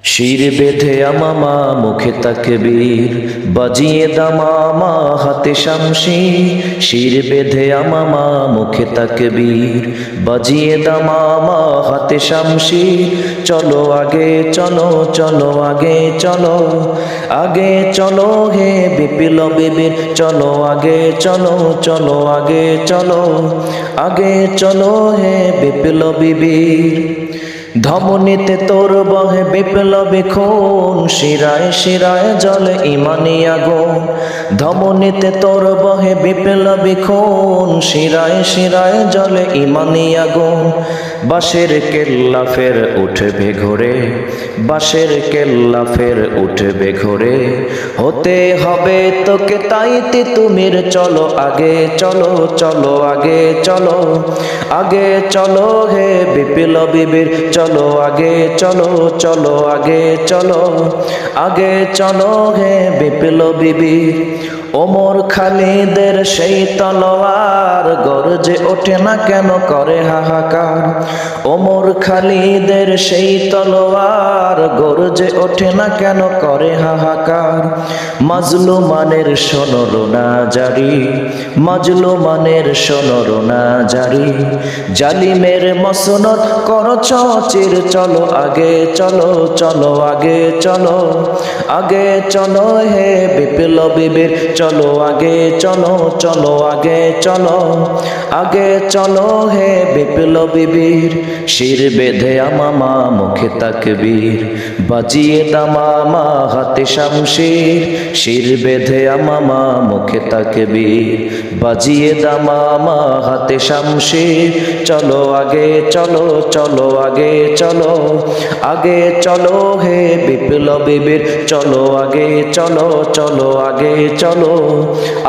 শির বেঁধে আমামা মুখে তাকবীর, বাজিয়ে দামামা হাতে শামশির। শির বেঁধে আমামা মুখে তাকবীর, বাজিয়ে দামামা হাতে শামশির। চলো আগে চলো, চলো আগে চলো, আগে চলো হে বিপ্লবী বীর। চলো আগে চলো, চলো আগে চলো, আগে চলো হে বিপ্লবী বীর। ধমনীতে তোর বহে বিপ্লবী খুন, শিরায় শিরায় জ্বলে ইমানি আগুন। ধমনীতে তোর বহে বিপ্লবী খুন, শিরায় শিরায় জ্বলে ইমানি আগুন। বাঁশের কেল্লা ফের উঠবে ঘরে, বাঁশের কেল্লা ফের উঠবে ঘরে। হতে হবে তোকে তাইতে তুমির। চলো আগে চলো, চলো আগে চলো, আগে চলো হে বিপ্লবী বীর। চলো আগে চলো, চলো আগে চলো, আগে চলো হে বিপ্লবী বীর। ওমর খালিদের সেই তলোয়ার গর্জে ওঠে না কেন করে হাহাকার। ওমর খালিদের সেই তলোয়ার গর্জে ওঠে না কেন করে হাহাকার। মাজলুমানের শোনো রোনা জারি, মাজলুমানের শোনো রোনা জারি। জালিমের মসনদ করছ চির। চলো আগে চলো, চলো আগে চলো, আগে চলো হে বিপ্লবী বীর। চলো আগে চলো, চলো আগে চলো, আগে চলো হে বিপ্লবী বীর। শির বেঁধে আমামা মুখে তাকবীর, বাজিয়ে দামামা হাতে শামশির। শির বেঁধে আমামা মুখে তাকবীর, বাজিয়ে দামামা হাতে শামশির। চলো আগে চলো, চলো আগে চলো, আগে চলো হে বিপ্লবী বীর। চলো আগে চলো, চলো আগে চলো,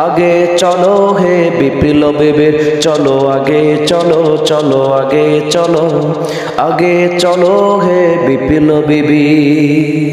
আগে চলো হে বিপ্লবী বীর। চলো আগে চলো, চলো আগে চলো, আগে চলো হে বিপ্লবী বীর।